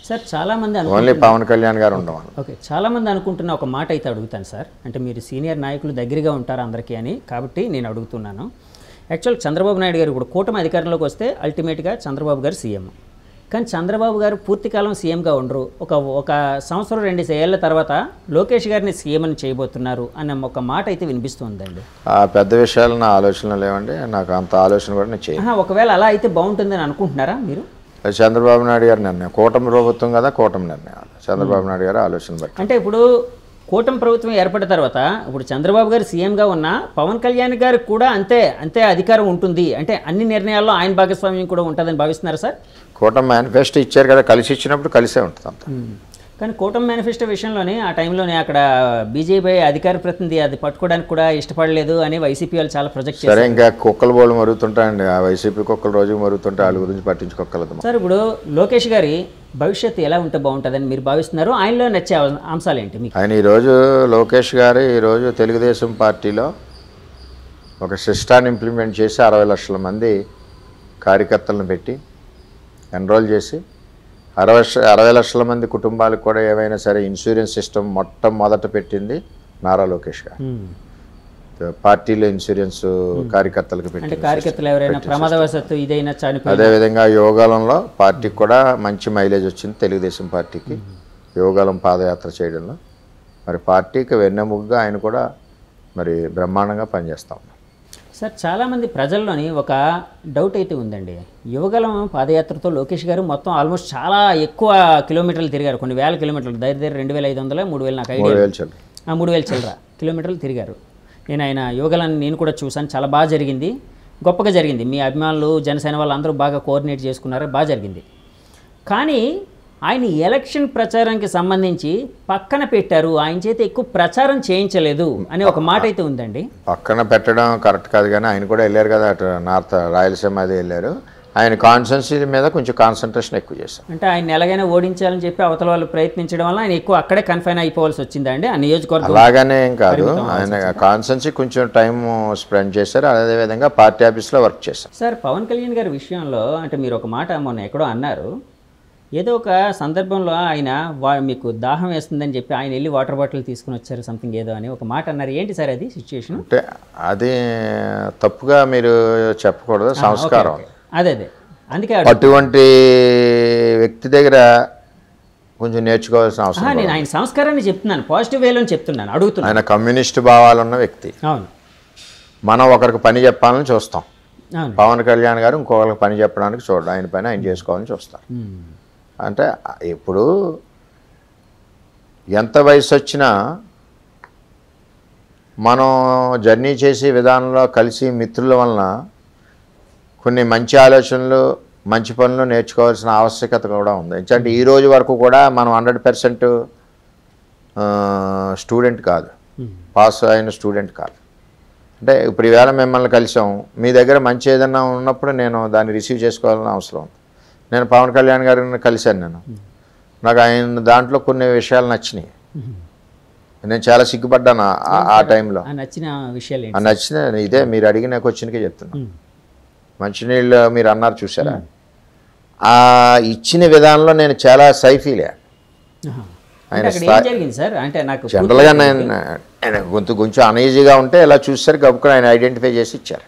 Sir చాలామంది only Pawan Kalyan గారు ఉండవాలి. Okay, చాలామంది అనుకుంటున్న ఒక మాట అయితే అడుగుతాను సార్. అంటే మీరు సీనియర్ నాయకులు దగ్గరగా ఉంటారు అందరికీ అని, కాబట్టి నేను అడుగుతున్నాను. యాక్చువల్ చంద్రబాబు నాయుడు గారు కూడా కూటమి అధికారంలోకి వస్తే అల్టిమేట్గా చంద్రబాబు గారు సీఎం. కానీ చంద్రబాబు గారు పూర్తికాలం సీఎంగా ఉండరు. ఒక సంవత్సరం 2 ఏళ్ల తర్వాత లోకేష్ గారిని సీఎం అని చేయబోతున్నారు అన్న ఒక మాట అయితే వినిపిస్తుందండి. ఆ పెద్ద విషయాలు నా ఆలోచనలు లేవండి. నాకు అంత ఆలోచన కూడా నేను చేయను. ఒకవేళ అలా అయితే బాగుంటుందని అనుకుంటున్నారా మీరు? చంద్రబాబు నాయుడు గారి నిర్ణయం, కూటమి ప్రభుత్వం కదా, కూటమి నిర్ణయం చంద్రబాబు నాయుడు గారు ఆలోచన బట్టి. అంటే ఇప్పుడు కూటమి ప్రభుత్వం ఏర్పడిన తర్వాత ఇప్పుడు చంద్రబాబు గారు సీఎంగా ఉన్న పవన్ కళ్యాణ్ గారికి కూడా అంతే అధికారం ఉంటుంది అంటే అన్ని నిర్ణయాల్లో ఆయన భాగస్వామ్యం కూడా ఉంటుందని భావిస్తున్నారు సార్? కూటమి మేనిఫెస్టో ఇచ్చారు కదా, కలిసి ఇచ్చినప్పుడు కలిసే ఉంటుంది అంత. కానీ కూటమి మేనిఫెస్టో విషయంలోనే ఆ టైంలోనే అక్కడ బీజేపీ అధికార ప్రతినిధి అది పట్టుకోవడానికి కూడా ఇష్టపడలేదు అని వైసీపీ వాళ్ళు చాలా ప్రొజెక్ట్ చేశారు. సరే, ఇంకా కుక్కలు బోళ్ళు మరుగుతుంటాయండి. ఆ వైసీపీ కుక్కలు రోజు మరుగుతుంటే వాళ్ళ గురించి పట్టించుకోగలదు సార్. ఇప్పుడు లోకేష్ గారి భవిష్యత్తు ఎలా ఉంటే బాగుంటుందని మీరు భావిస్తున్నారు? ఆయనలో నచ్చే అంశాలు ఏంటి మీకు? ఆయన ఈరోజు లోకేష్ గారు ఈరోజు తెలుగుదేశం పార్టీలో ఒక సిస్టాన్ని ఇంప్లిమెంట్ చేసి 60 లక్షల మంది కార్యకర్తలను పెట్టి ఎన్రోల్ చేసి 60 లక్షల మంది కుటుంబాలకు కూడా ఏవైనా సరే ఇన్సూరెన్స్ సిస్టమ్ మొట్టమొదట పెట్టింది నారా లోకేష్ గారు. పార్టీలో ఇన్సూరెన్స్ కార్యకర్తలకు పెట్టి, కార్యకర్తలు ఎవరైనా ప్రమాదవశాత్తు ఇదైనా చనిపోయి, అదేవిధంగా యోగాలంలో పార్టీకి కూడా మంచి మైలేజ్ వచ్చింది. తెలుగుదేశం పార్టీకి యోగాలం పాదయాత్ర చేయడంలో మరి పార్టీకి వెన్నెముగ్గా ఆయన కూడా మరి బ్రహ్మాండంగా పనిచేస్తాం. సార్, చాలామంది ప్రజల్లోని ఒక డౌట్ అయితే ఉందండి. యువగలం పాదయాత్రతో లోకేష్ గారు మొత్తం ఆల్మోస్ట్ చాలా ఎక్కువ కిలోమీటర్లు తిరిగారు, కొన్ని వేల కిలోమీటర్లు, దగ్గర 2500 3000 నాకు ఐడియా 3000 చిల్లర కిలోమీటర్లు తిరిగారు. నేను ఆయన యువగలాన్ని నేను కూడా చూశాను, చాలా బాగా జరిగింది, గొప్పగా జరిగింది. మీ అభిమానులు జనసేన వాళ్ళు అందరూ బాగా కోఆర్డినేట్ చేసుకున్నారు, బాగా జరిగింది. కానీ ఆయన ఎలక్షన్ ప్రచారానికి సంబంధించి పక్కన పెట్టారు, ఆయన చేత ఎక్కువ ప్రచారం చేయించలేదు అనే ఒక మాట అయితే ఉందండి. పక్కన పెట్టడం కరెక్ట్ కాదు, కానీ ఆయన కూడా వెళ్ళారు కదా, అటు నార్త్ రాయలసీమ అది వెళ్ళారు. ఆయన కాన్స్టిట్యున్సీ మీద కొంచెం కాన్సన్ట్రేషన్ ఎక్కువ చేశారు. అంటే ఆయన ఎలాగైనా ఓడించాలని చెప్పి అవతల వాళ్ళు ప్రయత్నించడం వల్ల ఆయన ఎక్కువ అక్కడే కన్ఫైన్ అయిపోవాల్సి వచ్చిందండి ఆ నియోజకవర్గం. అలాగనే ఏం కాదు, ఆయన కాన్స్టిట్యున్సీ కొంచెం టైం స్పెండ్ చేశారు, అదేవిధంగా పార్టీ ఆఫీస్లో వర్క్ చేశారు. సార్, పవన్ కళ్యాణ్ గారి విషయంలో అంటే మీరు ఒక మాట మొన్న ఎక్కడో అన్నారు, ఏదో ఒక సందర్భంలో ఆయన మీకు దాహం వేస్తుందని చెప్పి ఆయన వెళ్ళి వాటర్ బాటిల్ తీసుకుని వచ్చారు సంథింగ్ ఏదో అని ఒక మాట అన్నారు. ఏంటి సార్ అది సిచ్యుయేషన్? అంటే అది తప్పుగా మీరు చెప్పకూడదు, సంస్కారం. అదే అందుకే అటువంటి వ్యక్తి దగ్గర కొంచెం నేర్చుకోవాల్సిన అవసరం. నేను ఆయన సంస్కారాన్ని చెప్తున్నాను, పాజిటివ్ వేలో చెప్తున్నాను, అడుగుతున్నాను. ఆయన కమ్యూనిస్ట్ భావాలున్న వ్యక్తి. అవును, మనం ఒకరికి పని చెప్పాలని చూస్తాం. పవన్ కళ్యాణ్ గారు ఇంకొకరికి పని చెప్పడానికి చూడండి, ఆయన పని ఆయన చేసుకోవాలని చూస్తారు. అంటే ఇప్పుడు ఎంత వయసు వచ్చినా మనం జర్నీ చేసే విధానంలో కలిసి మిత్రుల వలన కొన్ని మంచి ఆలోచనలు మంచి పనులు నేర్చుకోవాల్సిన ఆవశ్యకత కూడా ఉంది. ఎందుకంటే ఈ రోజు వరకు కూడా మనం 100% స్టూడెంట్ కాదు, పాస్ అయిన స్టూడెంట్ కాదు. అంటే ఇప్పుడు ఈవేళ మిమ్మల్ని కలిసాం, మీ దగ్గర మంచి ఏదైనా ఉన్నప్పుడు నేను దాన్ని రిసీవ్ చేసుకోవాలని అవసరం ఉంది. నేను పవన్ కళ్యాణ్ గారిని కలిశాను, నాకు ఆయన దాంట్లో కొన్ని విషయాలు నచ్చినాయి, నేను చాలా సిగ్గుపడ్డాను ఆ టైంలో. నచ్చిన ఇదే మీరు అడిగిన క్వశ్చన్కే చెప్తున్నాను. మంచినీళ్ళు మీరు అన్నారు చూసారా, ఆ ఇచ్చిన విధానంలో నేను చాలా సైఫీలే. ఆయన జనరల్గా ఆయన కొంచెం అనీజీగా ఉంటే ఇలా చూస్తారు, గబుక్కుని ఆయన ఐడెంటిఫై చేసి ఇచ్చారు.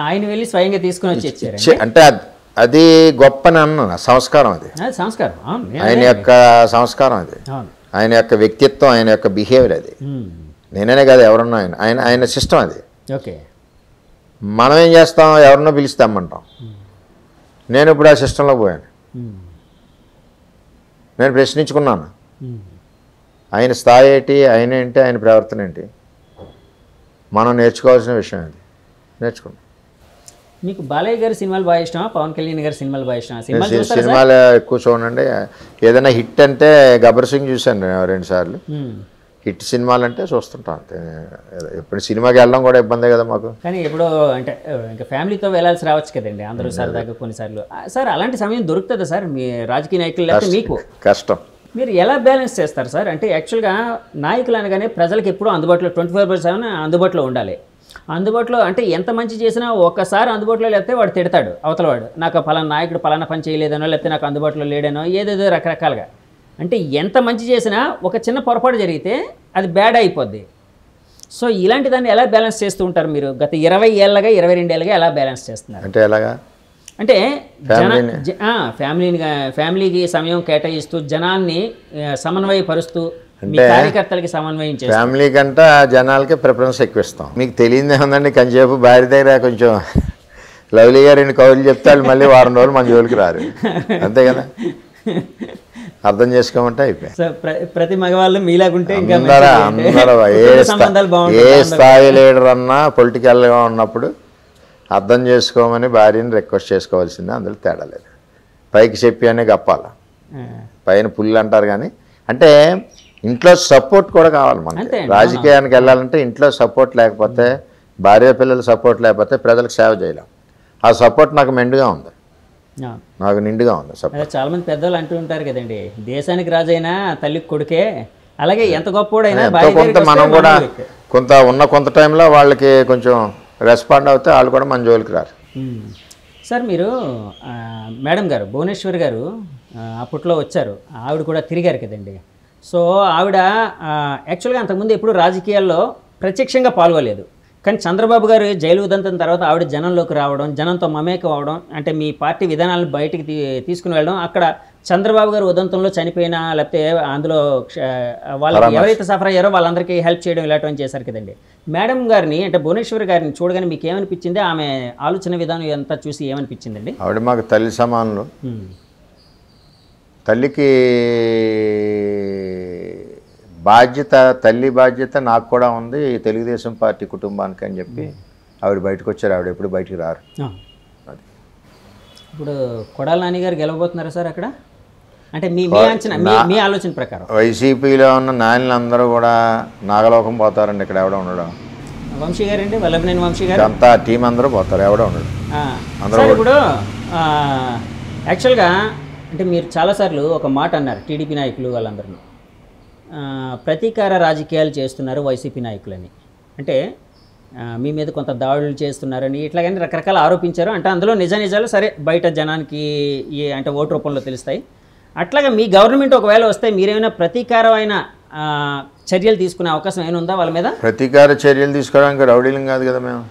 ఆయన వెళ్ళి స్వయంగా తీసుకుని వచ్చి అంటే అది గొప్ప సంస్కారం, అది ఆయన యొక్క సంస్కారం, అది ఆయన యొక్క వ్యక్తిత్వం, ఆయన యొక్క బిహేవియర్. అది నేనే కాదు ఎవరన్నా ఆయన సిస్టమ్ అది. ఓకే, మనం ఏం చేస్తాం, ఎవరినో పిలుస్తామంటాం. నేను ఇప్పుడు ఆ సిస్టంలో పోయాను, నేను ప్రశ్నించుకున్నాను ఆయన స్థాయి ఏంటి, ఆయన ఏంటి, ఆయన ప్రవర్తన ఏంటి, మనం నేర్చుకోవాల్సిన విషయం అది, నేర్చుకున్నాం. మీకు బాలయ్య గారి సినిమాలు బాగా ఇష్టమా, పవన్ కళ్యాణ్ గారి సినిమాలు బాగా ఇష్టమా? సినిమాలు ఎక్కువ చూడండి. ఏదైనా హిట్ అంటే గబ్బర్ సింగ్ చూశాను 2 సార్లు. హిట్ సినిమాలు అంటే చూస్తుంటాం అంతే. ఎప్పుడు సినిమాకి వెళ్ళడం కూడా ఇబ్బందే కదా మాకు. కానీ ఎప్పుడో అంటే ఇంకా ఫ్యామిలీతో వెళ్ళాల్సి రావచ్చు కదండి అందరూ సరదాగా కొన్నిసార్లు. సార్, అలాంటి సమయం దొరుకుతుందా సార్ మీ రాజకీయ నాయకులు లేకపోతే మీకు? కష్టం. మీరు ఎలా బ్యాలెన్స్ చేస్తారు సార్? అంటే యాక్చువల్గా నాయకులు అనగానే ప్రజలకు ఎప్పుడూ అందుబాటులో 24/7 అందుబాటులో ఉండాలి. అందుబాటులో అంటే ఎంత మంచి చేసినా ఒక్కసారి అందుబాటులో లేకపోతే వాడు తిడతాడు అవతల వాడు, నాకు పలానా నాయకుడు పలానా పని చేయలేదనో లేకపోతే నాకు అందుబాటులో లేడనో ఏదేదో రకరకాలుగా. అంటే ఎంత మంచి చేసినా ఒక చిన్న పొరపాటు జరిగితే అది బ్యాడ్ అయిపోద్ది. సో ఇలాంటి దాన్ని ఎలా బ్యాలెన్స్ చేస్తూ ఉంటారు మీరు? గత 20 ఏళ్ళగా 22 ఏళ్ళగా ఎలా బ్యాలెన్స్ చేస్తున్నారు? అంటే ఎలాగా? అంటే ఫ్యామిలీకి సమయం కేటాయిస్తూ జనాన్ని సమన్వయపరుస్తూ మీ కార్యకర్తలకి సమన్వయం చేస్తూ. ఫ్యామిలీ కంటే జనాలకి ప్రిఫరెన్స్ ఎక్కువ ఇస్తాం. మీకు తెలియదే ఉందండి, కొంచెంసేపు భార్య దగ్గర కొంచెం లవ్లీ గారు 2 కౌలు చెప్తే వాళ్ళు మళ్ళీ వారం రోజులు మన జోలికి రారు, అంతే కదా. అర్థం చేసుకోమంటే అయిపోయి. ప్రతి మగవాళ్ళు మీలాగుంటే అందరూ ఏ స్థాయి లీడర్ అన్నా పొలిటికల్గా ఉన్నప్పుడు అర్థం చేసుకోమని భార్యని రిక్వెస్ట్ చేసుకోవాల్సిందే, అందులో తేడా లేదు. పైకి చెప్పి అనే గప్పాల, పైన పుల్లు అంటారు కానీ. అంటే ఇంట్లో సపోర్ట్ కూడా కావాలి మనకి. రాజకీయానికి వెళ్ళాలంటే ఇంట్లో సపోర్ట్ లేకపోతే, భార్య పిల్లల సపోర్ట్ లేకపోతే ప్రజలకు సేవ చేయలేం. ఆ సపోర్ట్ నాకు మెండుగా ఉంది, నాకు నిండుగా ఉంది సపోర్ట్. చాలా మంది పెద్దలు అంటూ ఉంటారు కదండి, దేశానికి రాజైనా తల్లికి కొడుకే, అలాగే ఎంత గొప్పోడైనా కొంత మనం కూడా కొంత టైంలో వాళ్ళకి కొంచెం రెస్పాండ్ అవుతే వాళ్ళు కూడా మన జోలికి రారు. సార్ మీరు మేడం గారు భువనేశ్వర్ గారు అప్పట్లో వచ్చారు, ఆవిడ కూడా తిరిగారు కదండి. సో ఆవిడ యాక్చువల్గా అంతకుముందు ఎప్పుడు రాజకీయాల్లో ప్రత్యక్షంగా పాల్గొలేదు. కానీ చంద్రబాబు గారు జైలు ఉదంతం తర్వాత ఆవిడ జనంలోకి రావడం, జనంతో మమేకం అవడం, అంటే మీ పార్టీ విధానాలను బయటికి తీసుకుని వెళ్ళడం, అక్కడ చంద్రబాబు గారు ఉదంతంలో చనిపోయినా లేకపోతే అందులో వాళ్ళకి ఎవరైతే సఫర్ అయ్యారో వాళ్ళందరికీ హెల్ప్ చేయడం ఇలాంటివన్నీ చేశారు కదండి. మేడం గారిని అంటే భువనేశ్వర్ గారిని చూడగానే మీకు ఏమనిపించింది? ఆమె ఆలోచన విధానం అంతా చూసి ఏమనిపించిందండి? ఆవిడ మాకు తల్లి సమానులు. తల్లికి బాధ్యత, తల్లి బాధ్యత నాకు కూడా ఉంది తెలుగుదేశం పార్టీ కుటుంబానికి అని చెప్పి ఆవిడ బయటకు వచ్చారు. ఆవిడ ఎప్పుడు బయటికి రారు. అది ఇప్పుడు కొడాల నాని గారు గెలవబోతున్నారా సార్ అక్కడ? అంటే మీ అంచనా, మీ ఆలోచన ప్రకారం వైసీపీలో ఉన్న నాయకులందరూ కూడా నాగలోకం పోతారండి. ఇక్కడ ఎవడ ఉండడం. వంశీ గారు అండి, వల్లభనేని వంశీ గారు అంతా టీం అందరూ పోతారు, ఎవడ ఉండడు. ఇప్పుడు యాక్చువల్గా అంటే మీరు చాలాసార్లు ఒక మాట అన్నారు, టీడీపీ నాయకులు వాళ్ళందరూ ప్రతీకార రాజకీయాలు చేస్తున్నారు వైసీపీ నాయకులని, అంటే మీ మీద కొంత దాడులు చేస్తున్నారని ఇట్లాగని రకరకాల ఆరోపించారు. అంటే అందులో నిజాలు సరే బయట జనానికి అంటే ఓటు రూపంలో తెలుస్తాయి. అట్లాగే మీ గవర్నమెంట్ ఒకవేళ వస్తే మీరేమైనా ప్రతీకారమైన చర్యలు తీసుకునే అవకాశం ఏమైనా ఉందా వాళ్ళ మీద? ప్రతీకార చర్యలు తీసుకోవడానికి రౌడీలం కాదు కదా మేము.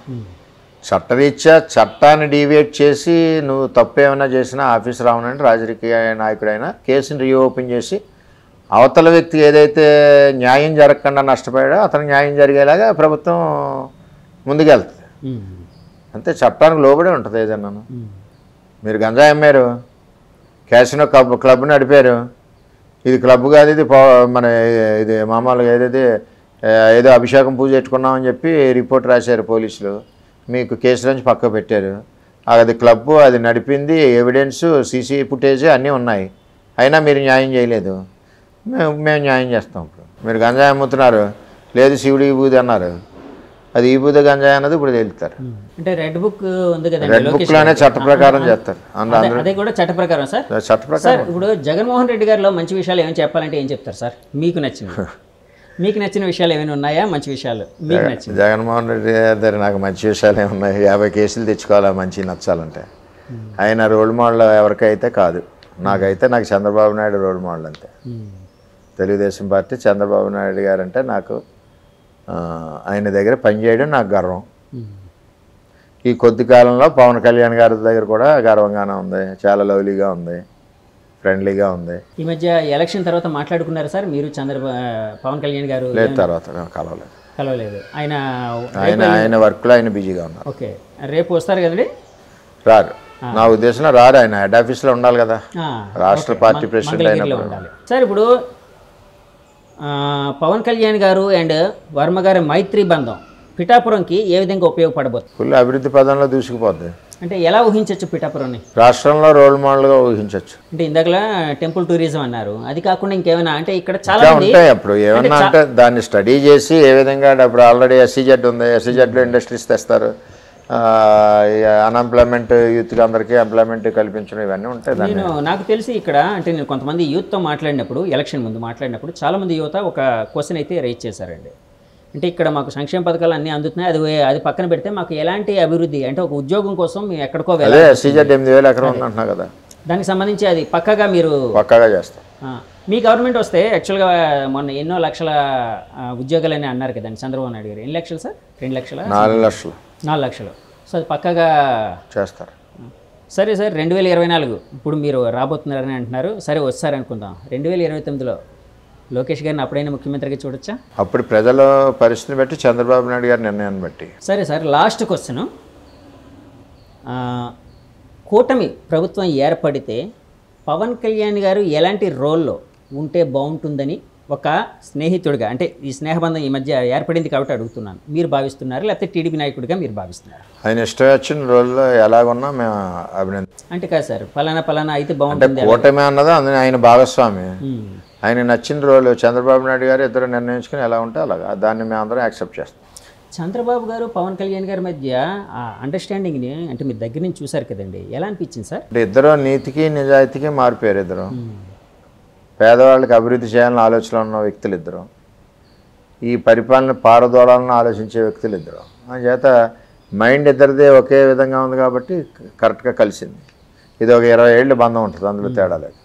చట్టరీత్యా చట్టాన్ని డీవియేట్ చేసి నువ్వు తప్పు ఏమైనా చేసినా ఆఫీస్ రావనంటే రాజకీయ నాయకుడైనా కేసుని రీఓపెన్ చేసి అవతల వ్యక్తి ఏదైతే న్యాయం జరగకుండా నష్టపోయాడో అతనికి న్యాయం జరిగేలాగా ప్రభుత్వం ముందుకెళ్తుంది. అంతే, చట్టానికి లోబడే ఉంటుంది ఏదన్నా. మీరు గంజాయి అమ్మారు, క్యాసినో క్లబ్ నడిపారు, ఇది క్లబ్ కాదు, ఇది మన ఇది మామూలుగా ఏదో అభిషేకం పూజ పెట్టుకున్నామని చెప్పి రిపోర్ట్ రాశారు పోలీసులు, మీకు కేసు నుంచి పక్క పెట్టారు. అది క్లబ్బు, అది నడిపింది, ఎవిడెన్స్, సీసీ ఫుటేజ్ అన్నీ ఉన్నాయి, అయినా మీరు న్యాయం చేయలేదు. మేము న్యాయం చేస్తాం. ఇప్పుడు మీరు గంజాయి అమ్ముతున్నారు, లేదు శివుడి ఈబూది అన్నారు, అది ఈబూది గంజాయి అన్నది ఇప్పుడు తేలుతారు. అంటే రెడ్ బుక్ ఉంది కదా, రెడ్ బుక్ లోనే చట్ట ప్రకారం చేస్తారు. అదే కూడా చట్ట ప్రకారం సార్. చట్ట ప్రకారం. ఇప్పుడు జగన్మోహన్ రెడ్డి గారిలో మంచి విషయాలు ఏమైనా చెప్పాలంటే ఏం చెప్తారు సార్? మీకు నచ్చిన విషయాలు ఏమైనా ఉన్నాయా? మంచి విషయాలు మీకు నచ్చింది? జగన్మోహన్ రెడ్డి గారి నాకు మంచి విషయాలు ఏమున్నాయి? 50 కేసులు తెచ్చుకోవాలా మంచి నచ్చాలంటే. ఆయన రోల్ మోడల్ ఎవరికైతే కాదు, నాకు చంద్రబాబు నాయుడు రోల్ మోడల్ అంతే. తెలుగుదేశం పార్టీ చంద్రబాబు నాయుడు గారు అంటే నాకు, ఆయన దగ్గర పనిచేయడం నాకు గర్వం. ఈ కొద్ది కాలంలో పవన్ కళ్యాణ్ గారి దగ్గర కూడా గర్వంగానే ఉంది, చాలా లవ్లీగా ఉంది, ఫ్రెండ్లీగా ఉంది. ఈ మధ్య ఎలక్షన్ తర్వాత మాట్లాడుకున్నారు సార్ మీరు పవన్ కళ్యాణ్ గారు? లేదు, తర్వాత కలవలేదు. ఆయన వర్క్లో ఆయన బిజీగా ఉన్నారు. ఓకే, రేపు వస్తారు కదండి? రారు, నా ఉద్దేశంలో రారు. ఆయన హెడ్ ఆఫీస్లో ఉండాలి కదా, రాష్ట్ర పార్టీ ప్రెసిడెంట్ అయినప్పుడు. సార్ ఇప్పుడు పవన్ కళ్యాణ్ గారు అండ్ వర్మ గారి మైత్రి బంధం పిఠాపురంకి ఏ విధంగా ఉపయోగపడబోతుంది? ఫుల్ అభివృద్ధి పదంలో దూసుకుపోద్ది. అంటే ఎలా ఊహించవచ్చు పిఠాపురాన్ని? రాష్ట్రంలో రోల్ మోడల్గా ఊహించవచ్చు. అంటే ఇందాకలా టెంపుల్ టూరిజం అన్నారు, అది కాకుండా ఇంకేమైనా అంటే ఇక్కడ చాలా ఉంటాయి. అప్పుడు ఏమన్నా అంటే దాన్ని స్టడీ చేసి ఏ విధంగా, అప్పుడు ఆల్రెడీ SEZ ఉంది, SEZలో ఇండస్ట్రీస్ తెస్తారు, అన్ఎంప్లాయ్మెంట్ యూత్కి అందరికీ ఎంప్లాయ్మెంట్ కల్పించడం, ఇవన్నీ ఉంటాయి. నాకు తెలిసి ఇక్కడ అంటే నేను కొంతమంది యూత్తో మాట్లాడినప్పుడు, ఎలక్షన్ ముందు మాట్లాడినప్పుడు చాలామంది యువత ఒక క్వశ్చన్ అయితే రైజ్ చేశారండి. అంటే ఇక్కడ మాకు సంక్షేమ పథకాలు అన్నీ అందుతున్నాయి, అది పక్కన పెడితే మాకు ఎలాంటి అభివృద్ధి అంటే ఒక ఉద్యోగం కోసం మేము ఎక్కడికో అదే వెళ్ళాలి, SEZ 8,000 ఎకరం ఉందంటున్నా కదా, దానికి సంబంధించి అది పక్కగా మీరు పక్కాగా చేస్తాం. మీ గవర్నమెంట్ వస్తే యాక్చువల్గా మొన్న ఎన్నో లక్షల ఉద్యోగాలని అన్నారు కదండి చంద్రబాబు నాయుడు గారు. ఎన్ని లక్షలు సార్? 2 లక్షల 4 లక్షలు 4 లక్షలు. సో అది పక్కగా చేస్తారు. సరే సార్, 2024 ఇప్పుడు మీరు రాబోతున్నారని అంటున్నారు, సరే వస్తారనుకుందాం. 2029లో లోకేష్ గారిని అప్పుడైనా ముఖ్యమంత్రిగా చూడొచ్చా? అప్పుడు ప్రజల పరిస్థితిని బట్టి, చంద్రబాబు నాయుడు గారి నిర్ణయాన్ని బట్టి. సరే సార్, లాస్ట్ క్వశ్చన్, కూటమి ప్రభుత్వం ఏర్పడితే పవన్ కళ్యాణ్ గారు ఎలాంటి రోల్లో ఉంటే బాగుంటుందని ఒక స్నేహితుడిగా, అంటే ఈ స్నేహబంధం ఈ మధ్య ఏర్పడింది కాబట్టి అడుగుతున్నాను, మీరు భావిస్తున్నారు లేకపోతే టీడీపీ నాయకుడిగా మీరు భావిస్తున్నారు? ఆయన ఇష్టం వచ్చిన రోజుల్లో ఎలాగున్నా మేము అభినందిస్తాం. అంటే కాదు సార్, పలానా అయితే అంటే బాగుంటుంది. కూటమి అన్నది అందులో ఆయన భాగస్వామి. ఆయన నచ్చిన రోజులు చంద్రబాబు నాయుడు గారు ఇద్దరు నిర్ణయించుకుని ఎలా ఉంటే అలాగా, దాన్ని మేము అందరం యాక్సెప్ట్ చేస్తాం. చంద్రబాబు గారు పవన్ కళ్యాణ్ గారి మధ్య ఆ అండర్స్టాండింగ్ని అంటే మీరు దగ్గర నుంచి చూసారు కదండి, ఎలా అనిపించింది సార్? అంటే ఇద్దరు నీతికి నిజాయితీకి మారిపోయారు. ఇద్దరు పేదవాళ్ళకి అభివృద్ధి చేయాలని ఆలోచన ఉన్న వ్యక్తులు ఇద్దరు, ఈ పరిపాలన పారదోడాలని ఆలోచించే వ్యక్తులు ఇద్దరు. అందుచేత మైండ్ ఇద్దరిదే ఒకే విధంగా ఉంది కాబట్టి కరెక్ట్గా కలిసింది. ఇది ఒక 20 ఏళ్ళ బంధం ఉంటుంది, అందులో తేడా లేదు.